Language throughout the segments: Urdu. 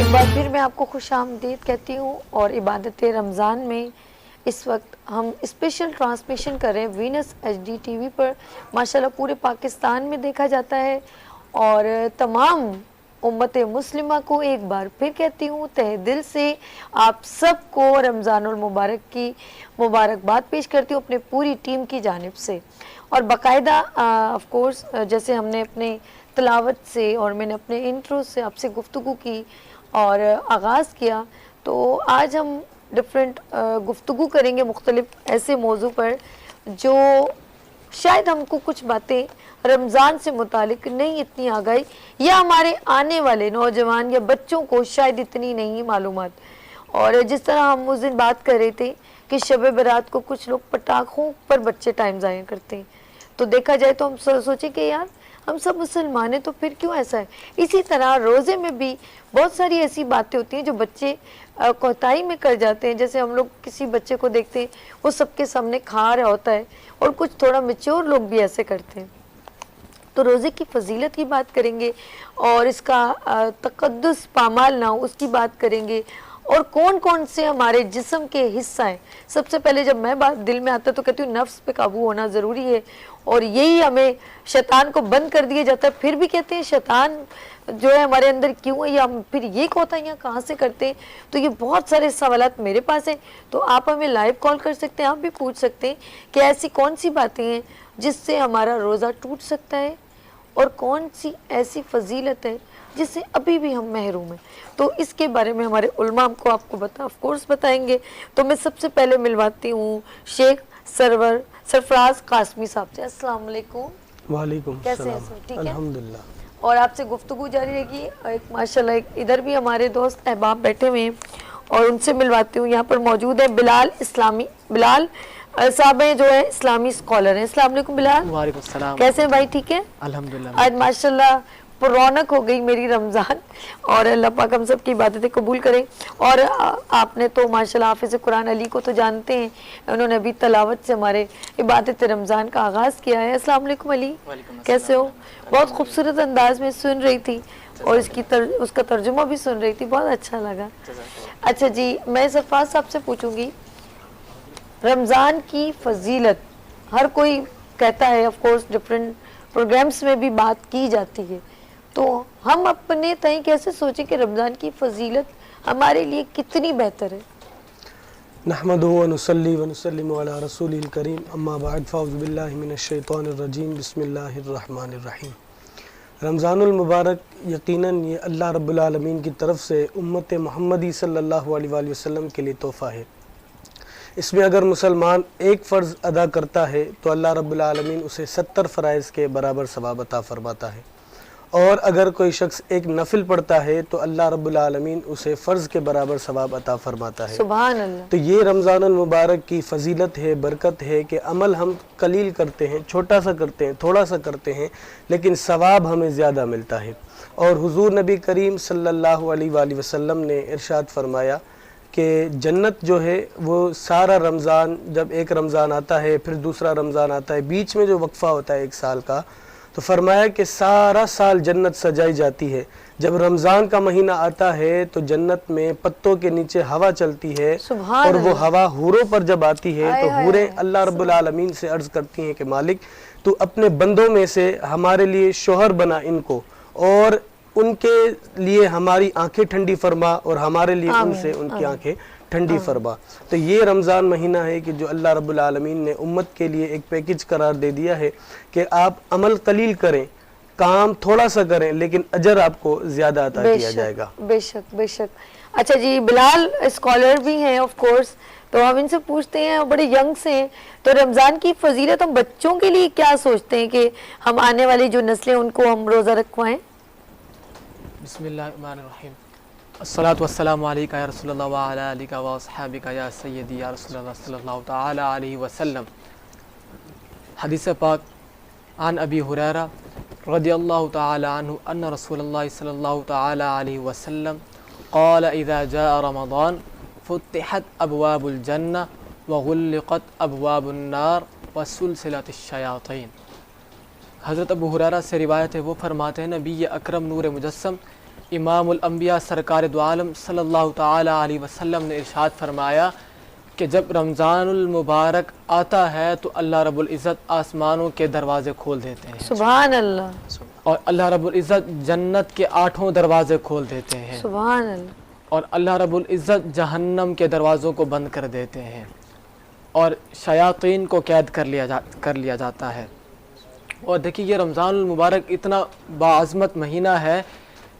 ایک بار پھر میں آپ کو خوش آمدید کہتی ہوں، اور عبادت رمضان میں اس وقت ہم اسپیشل ٹرانسمیشن کر رہے ہیں Venus H D T V پر، ماشاءاللہ پورے پاکستان میں دیکھا جاتا ہے، اور تمام امت مسلمہ کو ایک بار پھر کہتی ہوں تہہ دل سے آپ سب کو رمضان المبارک کی مبارکباد پیش کرتی ہوں اپنے پوری ٹیم کی جانب سے، اور باقاعدہ آف کورس جیسے ہم نے اپنے تلاوت سے اور میں نے اپنے انٹرو سے آپ سے گفتگو کی اور آغاز کیا، تو آج ہم ڈفرینٹ گفتگو کریں گے مختلف ایسے موضوع پر جو شاید ہم کو کچھ باتیں رمضان سے متعلق نہیں اتنی آگاہی، یا ہمارے آنے والے نوجوان یا بچوں کو شاید اتنی نہیں معلومات۔ اور جس طرح ہم اس دن بات کر رہے تھے کہ شب برات کو کچھ لوگ پٹاخوں پر بچے ٹائم ضائع کرتے ہیں، تو دیکھا جائے تو ہم سوچیں کہ یار ہم سب مسلمان ہیں تو پھر کیوں ایسا ہے۔ اسی طرح روزے میں بھی بہت ساری ایسی باتیں ہوتی ہیں جو بچے کوتاہی میں کر جاتے ہیں، جیسے ہم لوگ کسی بچے کو دیکھتے ہیں وہ سب کے سامنے کھا رہا ہوتا ہے، اور کچھ تھوڑا میچور لوگ بھی ایسے کرتے ہیں۔ تو روزے کی فضیلت کی بات کریں گے، اور اس کا تقدس پامال نہ ہو اس کی بات کریں گے، اور کون کون سے ہمارے جسم کے حصہ ہیں۔ سب سے پہلے جب میں بات دل میں آتا ہے تو کہتی ہوں نفس پہ قابو ہونا ضروری ہے، اور یہی ہمیں شیطان کو بند کر دیا جاتا ہے۔ پھر بھی کہتے ہیں شیطان جو ہے ہمارے اندر کیوں ہے، یا ہم پھر یہ کوتاہیاں کہاں سے کرتے ہیں۔ تو یہ بہت سارے سوالات میرے پاس ہیں، تو آپ ہمیں لائیو کال کر سکتے ہیں، آپ بھی پوچھ سکتے ہیں کہ ایسی کون سی باتیں ہیں جس سے ہمارا روزہ ٹوٹ سکتا ہے، اور کون سی ایسی فضیلت ہے جس سے ابھی بھی ہم محروم ہیں۔ تو اس کے بارے میں ہمارے علماء کو آپ کو آف کورس بتائیں گے۔ تو میں سب سے پہلے ملواتی ہوں شیخ سرفراز قاسمی صاحب سے۔ السلام علیکم۔ وعلیکم کیسے ہیں السلام۔ سر؟ ٹھیک ہے الحمدللہ۔ اور آپ سے گفتگو جاری رہے گی۔ ایک ماشاءاللہ ادھر بھی ہمارے دوست احباب بیٹھے ہوئے ہیں، اور ان سے ملواتی ہوں۔ یہاں پر موجود ہے بلال صاحب ہیں جو ہے اسلامی اسکالر ہیں۔ السلام علیکم بلال۔ وعلیکم السلام۔ کیسے ہیں بھائی؟ ٹھیک ہے الحمدللہ۔ آج ماشاءاللہ رونق ہو گئی میری رمضان، اور اللہ پاک ہم سب کی عبادتیں قبول کریں۔ اور آپ نے تو ماشاءاللہ حافظ قرآن علی کو تو جانتے ہیں، انہوں نے ابھی تلاوت سے ہمارے عبادت رمضان کا آغاز کیا ہے۔ السلام علیکم علی، کیسے ہو؟ بہت خوبصورت انداز میں سن رہی تھی، اور اس کا ترجمہ بھی سن رہی تھی، بہت اچھا لگا۔ اچھا جی، میں سرفراز صاحب سے پوچھوں گی، رمضان کی فضیلت ہر کوئی کہتا ہے، آف کورس ڈفرینٹ پروگرامز میں بھی بات کی جاتی ہے، تو ہم اپنے تئیں کیسے سوچیں کہ رمضان کی فضیلت ہمارے لیے کتنی بہتر ہے؟ نحمدہ ونصلی ونسلم علی رسول الکریم، اما بعد فاعوذ باللہ من الشیطان الرجیم، بسم اللہ الرحمن الرحیم۔ رمضان المبارک یقیناً یہ اللہ رب العالمین کی طرف سے امت محمدی صلی اللہ علیہ وآلہ وسلم کے لیے تحفہ ہے۔ اس میں اگر مسلمان ایک فرض ادا کرتا ہے تو اللہ رب العالمین اسے 70 فرائض کے برابر ثواب عطا فرماتا ہے، اور اگر کوئی شخص ایک نفل پڑھتا ہے تو اللہ رب العالمین اسے فرض کے برابر ثواب عطا فرماتا ہے۔ سبحان اللہ۔ تو یہ رمضان المبارک کی فضیلت ہے، برکت ہے کہ عمل ہم قلیل کرتے ہیں، چھوٹا سا کرتے ہیں، تھوڑا سا کرتے ہیں، لیکن ثواب ہمیں زیادہ ملتا ہے۔ اور حضور نبی کریم صلی اللہ علیہ وآلہ وسلم نے ارشاد فرمایا کہ جنت جو ہے وہ سارا رمضان، جب ایک رمضان آتا ہے پھر دوسرا رمضان آتا ہے، بیچ میں جو وقفہ ہوتا ہے ایک سال کا، تو فرمایا کہ سارا سال جنت سجائی جاتی ہے۔ جب رمضان کا مہینہ آتا ہے تو جنت میں پتوں کے نیچے ہوا چلتی ہے، اور وہ ہوا حوروں پر جب آتی ہے تو حوریں اللہ رب العالمین سے عرض کرتی ہیں کہ مالک تو اپنے بندوں میں سے ہمارے لیے شوہر بنا ان کو، اور ان کے لیے ہماری آنکھیں ٹھنڈی فرما، اور ہمارے لیے ان سے ان کی آنکھیں ٹھنڈی فرما۔ تو یہ رمضان مہینہ ہے کہ جو اللہ رب العالمین نے امت کے لیے ایک پیکج قرار دے دیا ہے کہ آپ عمل قلیل کریں، کام تھوڑا سا کریں، لیکن اجر آپ کو زیادہ عطا کیا جائے گا۔ بے شک بے شک۔ اچھا جی، بلال اسکالر بھی ہیں آف کورس، تو ہم ان سے پوچھتے ہیں، بڑے ینگ سے ہیں، تو رمضان کی فضیلت ہم بچوں کے لیے کیا سوچتے ہیں کہ ہم آنے والی جو نسلیں ان کو ہم روزہ رکھوائیں؟ بسم اللہ الرحمن الرحیم۔ الصلاۃ والسلام علیکہ یا رسول اللہ وعلی آلکہ واصحابکہ یا سیدی یا رسول اللہ صلی اللہ تعالی علیہ وسلم۔ حدیث پاک عن ابی ہریرہ رضی اللہ تعالی عنہ ان رسول اللہ صلی اللہ تعالی علیہ وسلم قال اذا جاء رمضان فتحت ابواب الجنہ وغلقت ابواب النار وسلسلت الشیاطین۔ حضرت ابو ہریرہ سے روایت ہے، وہ فرماتے ہیں نبی اکرم نور مجسم امام الانبیاء سرکار دو عالم صلی اللہ تعالی علیہ وسلم نے ارشاد فرمایا کہ جب رمضان المبارک آتا ہے تو اللہ رب العزت آسمانوں کے دروازے کھول دیتے ہیں، سبحان اللہ، اور اللہ رب العزت جنت کے 8 دروازے کھول دیتے ہیں، سبحان اللہ، اور اللہ رب العزت جہنم کے دروازوں کو بند کر دیتے ہیں، اور شیاطین کو قید کر لیا جاتا ہے۔ اور دیکھیے یہ رمضان المبارک اتنا باعظمت مہینہ ہے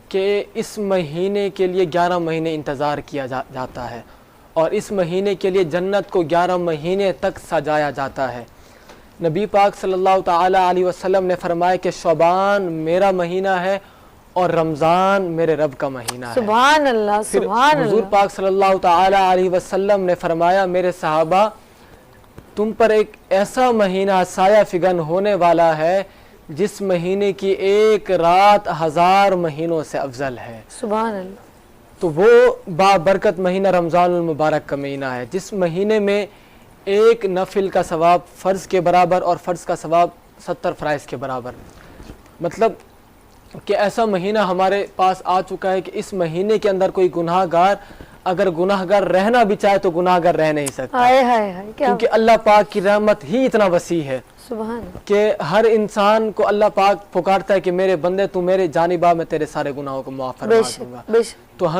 کہ اس مہینے کے لیے 11 مہینے انتظار کیا جاتا ہے، اور اس مہینے کے لیے جنت کو 11 مہینے تک سجایا جاتا ہے۔ نبی پاک صلی اللہ تعالی علیہ وسلم نے فرمایا کہ شعبان میرا مہینہ ہے اور رمضان میرے رب کا مہینہ ہے۔ سبحان اللہ، پھر سبحان حضور اللہ، پاک صلی اللہ تعالی علیہ وسلم نے فرمایا میرے صحابہ تم پر ایک ایسا مہینہ سایہ فگن ہونے والا ہے جس مہینے کی ایک رات 1000 مہینوں سے افضل ہے۔ سبحان اللہ، تو وہ بابرکت مہینہ رمضان المبارک کا مہینہ ہے جس مہینے میں ایک نفل کا ثواب فرض کے برابر اور فرض کا ثواب 70 فرائض کے برابر، مطلب کہ ایسا مہینہ ہمارے پاس آ چکا ہے کہ اس مہینے کے اندر کوئی گناہ گار اگر گناہ گار رہنا بھی چاہے تو گناہ گار رہ نہیں سکتا، ہائے ہائے ہائے، کیا کیونکہ اللہ پاک کی رحمت ہی اتنا وسیع ہے سبحان اللہ، کہ ہر انسان کو اللہ پاک پکارتا ہے کہ میرے بندے تو میرے جانب آ، میں تیرے سارے گناہوں کو معاف فرما بے دوں گا۔ شک، بے شک، تو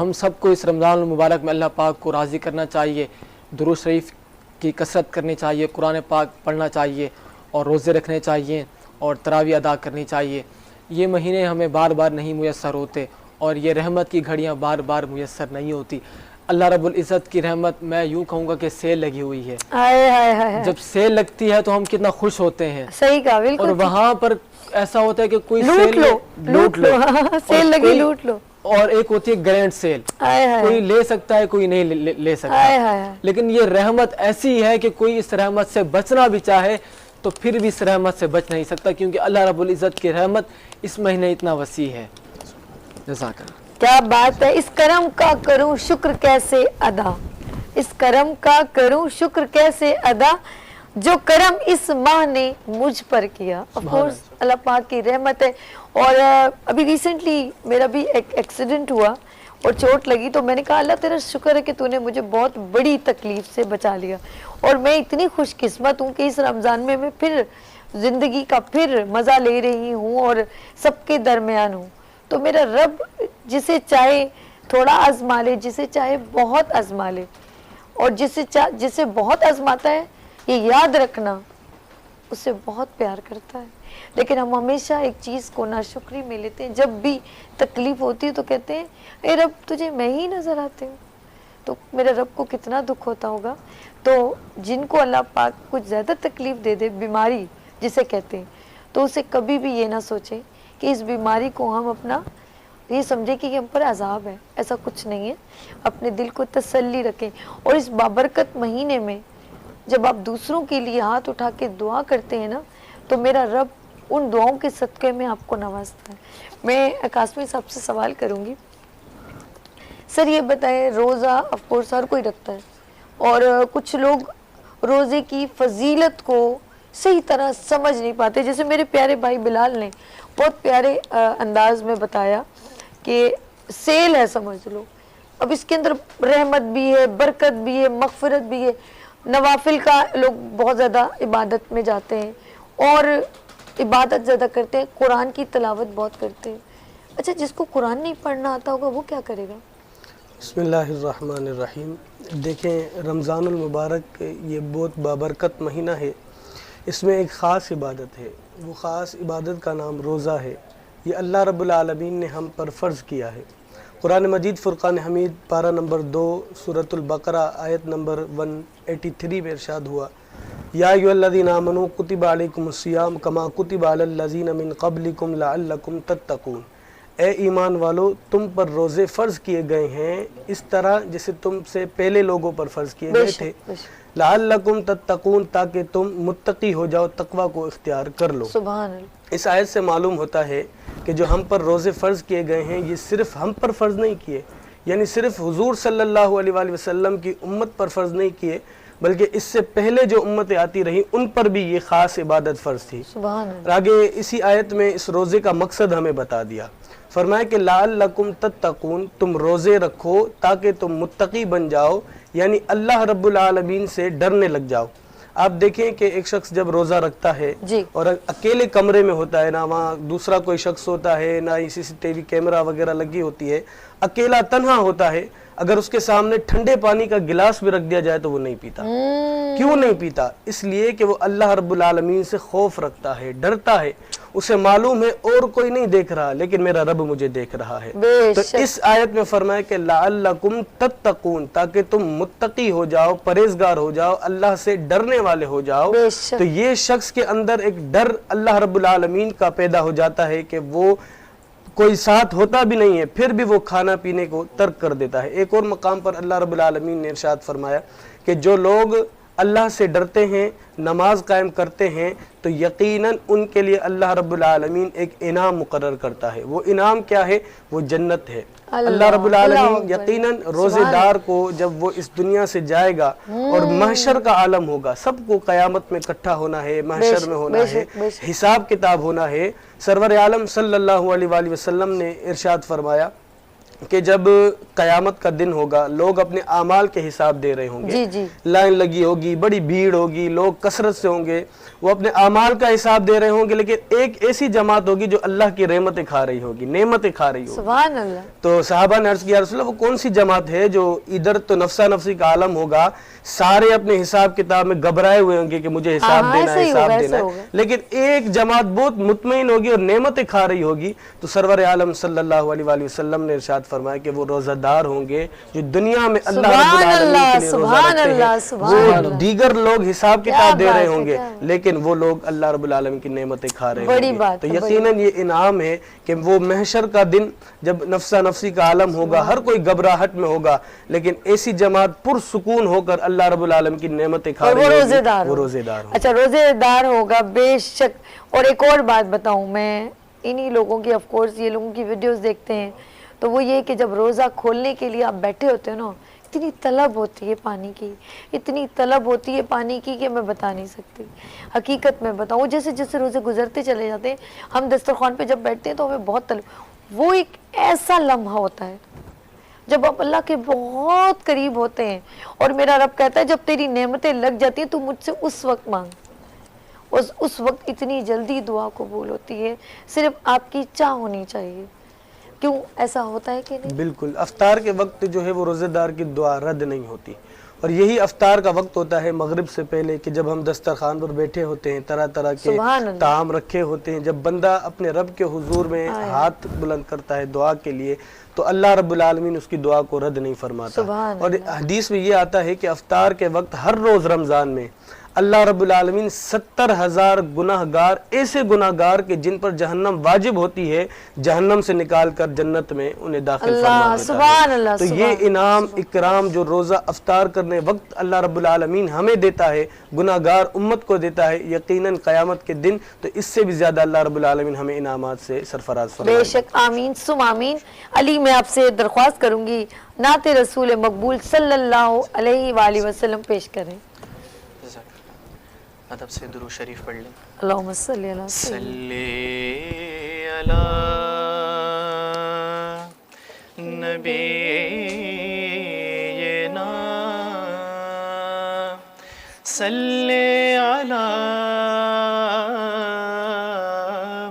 ہم سب کو اس رمضان المبارک میں اللہ پاک کو راضی کرنا چاہیے، درود شریف کی کثرت کرنی چاہیے، قرآن پاک پڑھنا چاہیے، اور روزے رکھنے چاہیے، اور تراویح ادا کرنی چاہیے۔ یہ مہینے ہمیں بار بار نہیں میسر ہوتے، اور یہ رحمت کی گھڑیاں بار بار میسر نہیں ہوتی۔ اللہ رب العزت کی رحمت میں یوں کہوں گا کہ سیل لگی ہوئی ہے، ہائے ہائے ہائے، جب سیل لگتی ہے تو ہم کتنا خوش ہوتے ہیں، صحیح کہا، اور بالکل، وہاں پر ایسا ہوتا ہے کہ کوئی لوٹ سیل لو، لوٹ لو، سیل لگی لوٹ لو، اور ایک ہوتی ہے گرینڈ سیل، ہائے ہائے کوئی لے سکتا ہے کوئی نہیں لے سکتا، ہائے ہائے، لیکن یہ رحمت ایسی ہے کہ کوئی اس رحمت سے بچنا بھی چاہے تو پھر بھی اس رحمت سے بچ نہیں سکتا، کیونکہ اللہ رب العزت کی رحمت اس مہینے اتنا وسیع ہے۔ جزاک اللہ۔ کیا بات ہے، اس کرم کا کروں شکر کیسے ادا، اس کرم کا کروں شکر کیسے ادا، جو کرم اس ماہ نے مجھ پر کیا۔ آف کورس اللہ پاک کی رحمت ہے۔ اور ابھی ریسنٹلی میرا بھی ایک ایکسیڈنٹ ہوا اور چوٹ لگی، تو میں نے کہا اللہ تیرا شکر ہے کہ تو نے مجھے بہت بڑی تکلیف سے بچا لیا، اور میں اتنی خوش قسمت ہوں کہ اس رمضان میں پھر زندگی کا پھر مزہ لے رہی ہوں اور سب کے درمیان ہوں۔ تو میرا رب جسے چاہے تھوڑا آزما لے، جسے چاہے بہت آزما لے، اور جسے بہت آزماتا ہے یہ یاد رکھنا اسے بہت پیار کرتا ہے۔ لیکن ہم ہمیشہ ایک چیز کو ناشکری میں لیتے ہیں، جب بھی تکلیف ہوتی ہے تو کہتے ہیں اے رب تجھے میں ہی نظر آتے ہوں، تو میرے رب کو کتنا دکھ ہوتا ہوگا۔ تو جن کو اللہ پاک کچھ زیادہ تکلیف دے دے، بیماری جسے کہتے ہیں، تو اسے کبھی بھی یہ نہ سوچے کہ اس بیماری کو ہم اپنا یہ سمجھے کہ یہ ہم پر عذاب ہے، ایسا کچھ نہیں ہے۔ اپنے دل کو تسلی رکھیں، اور اس بابرکت مہینے میں جب آپ دوسروں کے لیے ہاتھ اٹھا کے دعا کرتے ہیں نا، تو میرا رب ان دعاؤں کے صدقے میں آپ کو نوازتا ہے۔ میں قاسمی صاحب سے سوال کروں گی، سر یہ بتائیں، روزہ آف کورس ہر کوئی رکھتا ہے، اور کچھ لوگ روزے کی فضیلت کو صحیح طرح سمجھ نہیں پاتے، جیسے میرے پیارے بھائی بلال نے بہت پیارے انداز میں بتایا کہ سیل ہے سمجھ لو، اب اس کے اندر رحمت بھی ہے، برکت بھی ہے، مغفرت بھی ہے، نوافل کا لوگ بہت زیادہ عبادت میں جاتے ہیں اور عبادت زیادہ کرتے ہیں، قرآن کی تلاوت بہت کرتے ہیں۔ اچھا جس کو قرآن نہیں پڑھنا آتا ہوگا وہ کیا کرے گا؟ بسم اللہ الرحمن الرحیم۔ دیکھیں رمضان المبارک یہ بہت بابرکت مہینہ ہے، اس میں ایک خاص عبادت ہے، وہ خاص عبادت کا نام روزہ ہے۔ یہ اللہ رب العالمین نے ہم پر فرض کیا ہے۔ قرآن مجید فرقان حمید پارہ نمبر 2 سورۃ البقرہ آیت نمبر 183 میں ارشاد ہوا، یا ایھا الذین آمنوا کتب علیکم الصیام کما کتب علی الذین من قبلکم لعلکم تتقون۔ اے ایمان والو، تم پر روزے فرض کیے گئے ہیں اس طرح جیسے تم سے پہلے لوگوں پر فرض کیے گئے تھے، لعلکم تتقون، تاکہ تم متقی ہو جاؤ، تقوی کو اختیار کر لو۔ سبحان اللہ۔ اس آیت سے معلوم ہوتا ہے کہ جو ہم پر روزے فرض کیے گئے ہیں یہ صرف ہم پر فرض نہیں کیے، یعنی صرف حضور صلی اللہ علیہ وآلہ وسلم کی امت پر فرض نہیں کیے، بلکہ اس سے پہلے جو امتیں آتی رہیں ان پر بھی یہ خاص عبادت فرض تھی۔ سبحان اللہ۔ اور آگے اسی آیت میں اس روزے کا مقصد ہمیں بتا دیا۔ فرمایا کہ لعلکم تتقون، تم روزے رکھو تاکہ تم متقی بن جاؤ، یعنی اللہ رب العالمین سے ڈرنے لگ جاؤ۔ آپ دیکھیں کہ ایک شخص جب روزہ رکھتا ہے جی اور اکیلے کمرے میں ہوتا ہے، نہ وہاں دوسرا کوئی شخص ہوتا ہے، نہ سی سی ٹی وی کیمرہ وغیرہ لگی ہوتی ہے، اکیلا تنہا ہوتا ہے، اگر اس کے سامنے ٹھنڈے پانی کا گلاس بھی رکھ دیا جائے تو وہ نہیں پیتا۔ کیوں نہیں پیتا؟ اس لیے کہ وہ اللہ رب العالمین سے خوف رکھتا ہے، ڈرتا ہے، اسے معلوم ہے اور کوئی نہیں دیکھ رہا لیکن میرا رب مجھے دیکھ رہا ہے۔ تو اس آیت میں فرمایا کہ لعلکم تتقون، تاکہ تم متقی ہو جاؤ، پرہیزگار ہو جاؤ، اللہ سے ڈرنے والے ہو جاؤ۔ تو یہ شخص کے اندر ایک ڈر اللہ رب العالمین کا پیدا ہو جاتا ہے کہ وہ کوئی ساتھ ہوتا بھی نہیں ہے پھر بھی وہ کھانا پینے کو ترک کر دیتا ہے۔ ایک اور مقام پر اللہ رب العالمین نے ارشاد فرمایا کہ جو لوگ اللہ سے ڈرتے ہیں، نماز قائم کرتے ہیں، تو یقیناً ان کے لیے اللہ رب العالمین ایک انعام مقرر کرتا ہے۔ وہ انعام کیا ہے؟ وہ جنت ہے۔ اللہ رب العالمین یقیناً روزے دار کو جب وہ اس دنیا سے جائے گا اور محشر کا عالم ہوگا، سب کو قیامت میں اکٹھا ہونا ہے، محشر میں ہونا ہے، حساب کتاب ہونا ہے۔ سرور عالم صلی اللہ علیہ وآلہ وسلم نے ارشاد فرمایا کہ جب قیامت کا دن ہوگا، لوگ اپنے اعمال کے حساب دے رہے ہوں گے، لائن لگی ہوگی، بڑی بھیڑ ہوگی، لوگ کثرت سے ہوں گے، وہ اپنے اعمال کا حساب دے رہے ہوں گے، لیکن ایک ایسی جماعت ہوگی جو اللہ کی رحمتیں کھا رہی ہوگی، نعمتیں کھا رہی ہوگی۔ سبحان اللہ۔ تو صحابہ نے عرض کیا رسول اللہ وہ کون سی جماعت ہے جو ادھر تو نفسا نفسی کا عالم ہوگا، سارے اپنے حساب کتاب میں گھبرائے ہوئے ہوں گے کہ مجھے حساب دینا ہے، حساب دینا ہے، لیکن ایک جماعت بہت مطمئن ہوگی اور نعمتیں کھا رہی ہوگی۔ تو سرور عالم صلی اللہ علیہ وآلہ وسلم نے ارشاد فرمایا کہ وہ روزہ دار ہوں گے جو دنیا میں اللہ رب العالمین کے لیے روزہ رکھتے ہیں، وہ دیگر لوگ حساب کتاب دے رہے ہوں گے لیکن وہ لوگ اللہ رب العالمین کی نعمتیں کھا رہے ہوں گے۔ تو یقیناً یہ انعام ہے کہ وہ محشر کا دن جب نفسا نفسی کا عالم ہوگا، ہر کوئی گھبراہٹ میں ہوگا، لیکن ایسی جماعت پرسکون ہو کر اللہ رب العالمین کی نعمتیں کھا رہی ہوگی، وہ روزے دار ہوگا۔ اچھا روزے دار ہوگا، بے شک۔ اور ایک اور بات بتاؤں، میں انہی لوگوں کی آف کورس یہ لوگوں کی ویڈیوز دیکھتے ہیں تو وہ یہ کہ جب روزہ کھولنے کے لیے آپ بیٹھے ہوتے ہیں نا، اتنی طلب ہوتی ہے پانی کی، اتنی طلب ہوتی ہے پانی کی کہ میں بتا نہیں سکتی۔ حقیقت میں بتاؤں، جیسے جیسے روزے گزرتے چلے جاتے ہیں، ہم دسترخوان پہ جب بیٹھتے ہیں تو ہمیں بہت طلب، وہ ایک ایسا لمحہ ہوتا ہے جب آپ اللہ کے بہت قریب ہوتے ہیں اور میرا رب کہتا ہے جب تیری نعمتیں لگ جاتی ہیں تو مجھ سے اس وقت مانگ، اس وقت اتنی جلدی دعا قبول ہوتی ہے، صرف آپ کی چاہ ہونی چاہیے۔ کیوں ایسا ہوتا ہے کہ نہیں؟ بالکل، افطار کے وقت جو ہے وہ روزے دار کی دعا رد نہیں ہوتی، اور یہی افطار کا وقت ہوتا ہے مغرب سے پہلے کہ جب ہم دسترخوان پر بیٹھے ہوتے ہیں، طرح طرح کے طعام رکھے ہوتے ہیں، جب بندہ اپنے رب کے حضور میں ہاتھ بلند کرتا ہے دعا کے لیے تو اللہ رب العالمین اس کی دعا کو رد نہیں فرماتا۔ اور حدیث میں یہ آتا ہے کہ افطار کے وقت ہر روز رمضان میں اللہ رب العالمین 70,000 گناہگار، ایسے گناہگار کہ جن پر جہنم واجب ہوتی ہے، جہنم سے نکال کر جنت میں انہیں داخل فرما دیتا ہے۔ تو یہ انعام اکرام جو روزہ افطار کرنے وقت اللہ رب العالمین ہمیں دیتا ہے، گناہگار امت کو دیتا ہے، یقیناً قیامت کے دن تو اس سے بھی زیادہ اللہ رب العالمین ہمیں انعامات سے سرفراز فرمائے۔ بے شک، آمین سم آمین۔ علی میں آپ سے درخواست کروں گی نعت رسول مقبول صلی اللہ علیہ وآلہ وسلم پیش کریں۔ ادب سے درود شریف پڑھ لیں۔ اللہم صلی علی نبینا صلی علی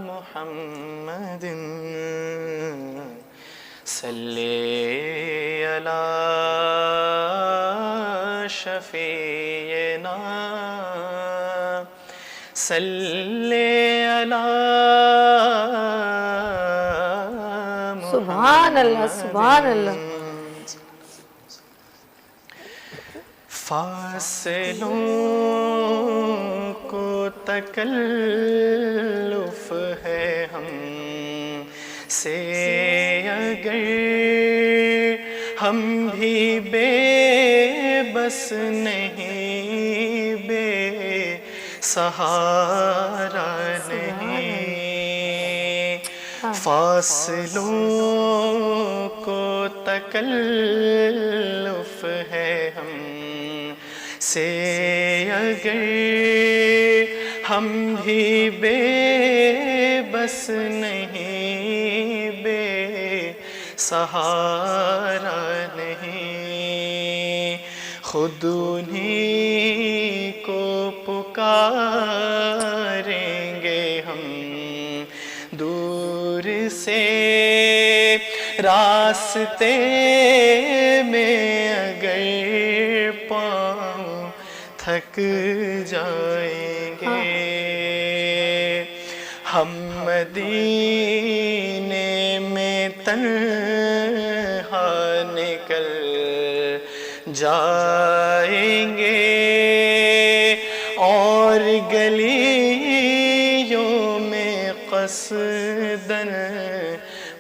محمد صلی علی شفیعنا صلی علی سبحان اللہ سبحان اللہ۔ فاصلوں کو تکلف ہے ہم سے اگر ہم بھی بے بس نہیں، بے سہارا نہیں، فاصلوں کو تکلف ہے ہم سے اگر ہم بھی بے بس نہیں، بے سہارا نہیں، خود انہی کو پکاریں گے ہم، دور سے راستے میں اگر پاؤں تھک جائیں گے، ہم مدینے میں تنہا نکل جائیں گے، اور گلیوں میں قصداً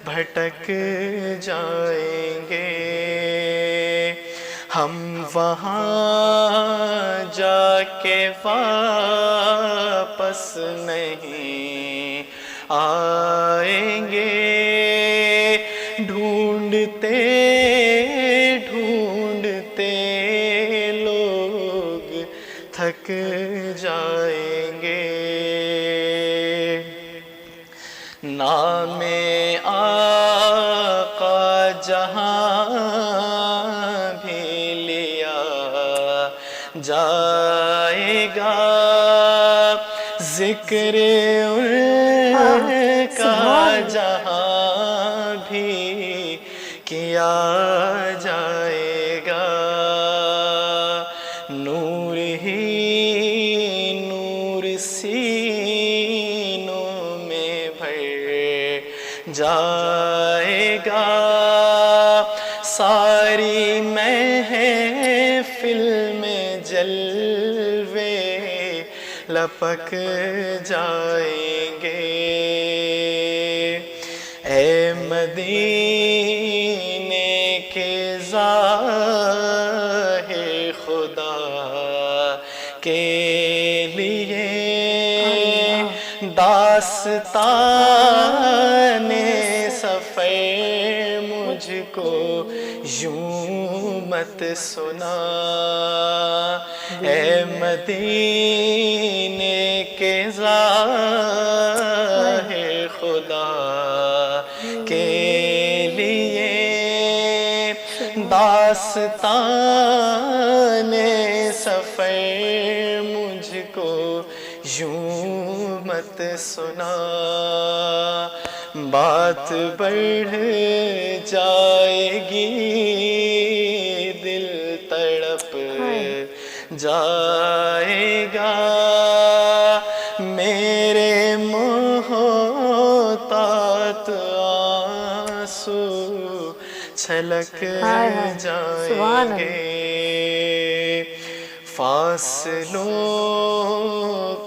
بھٹک جائیں گے، ہم وہاں جا کے واپس نہیں آئیں گے، ڈھونڈتے ڈھونڈتے لوگ تھک جائیں گے، نام آقا جہاں بھی لیا جائے گا، ذکر ان کا جہاں بھی کیا جائے گا، نور ہی نور سینوں میں بھر جائے گا، ساری محفل میں جلوے لپک جائیں گے، اے مدینے کے ظاہر خدا کے لیے داستان سفر مجھ کو یوں مت سنا، اے مدینے کے ظاہر خدا کے لیے داستان سفر مجھ کو یوں مت سنا، بات بڑھ جائے گی دل تڑپ جائے گا، میرے محتاط آنسو چھلک جائیں گے، فاصلوں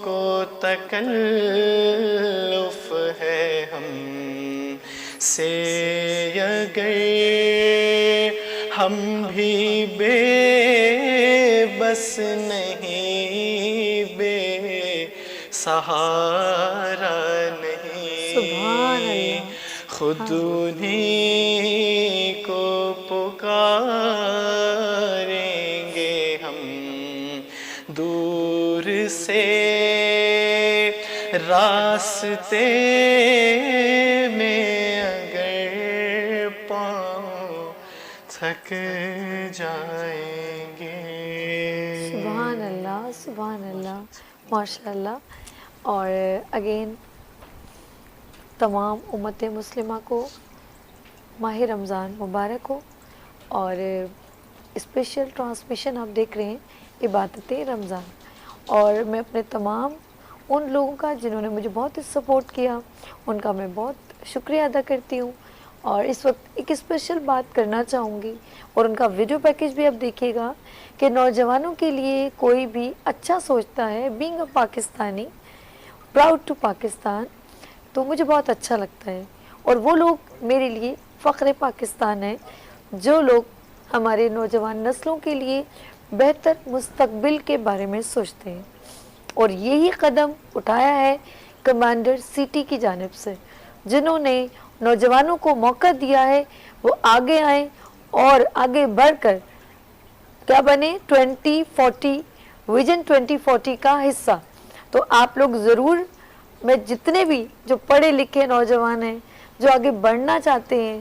کو تکلف ہے ہم سے اگر ہم بھی بے بس نہیں، بے سہارا نہیں، خود انہی کو پکاریں گے ہم، دور سے راستے میں اگر پاؤں تھک جائیں گے۔ سبحان اللہ، سبحان اللہ، ماشاء اللہ۔ اور اگین تمام امت مسلمہ کو ماہ رمضان مبارک ہو، اور اسپیشل ٹرانسمیشن آپ دیکھ رہے ہیں عبادت رمضان، اور میں اپنے تمام ان لوگوں کا جنہوں نے مجھے بہت سپورٹ کیا، ان کا میں بہت شکریہ ادا کرتی ہوں، اور اس وقت ایک اسپیشل بات کرنا چاہوں گی، اور ان کا ویڈیو پیکیج بھی آپ دیکھیے گا کہ نوجوانوں کے لیے کوئی بھی اچھا سوچتا ہے، being a Pakistani, proud to Pakistan, تو مجھے بہت اچھا لگتا ہے، اور وہ لوگ میرے لیے فخر پاکستان ہیں، جو لوگ ہمارے نوجوان نسلوں کے لیے بہتر مستقبل کے بارے میں سوچتے ہیں، اور یہی قدم اٹھایا ہے کمانڈر سٹی کی جانب سے، جنہوں نے نوجوانوں کو موقع دیا ہے وہ آگے آئیں اور آگے بڑھ کر کیا بنے، 2040 ویژن 2040 کا حصہ۔ تو آپ لوگ ضرور، میں جتنے بھی جو پڑھے لکھے نوجوان ہیں جو آگے بڑھنا چاہتے ہیں،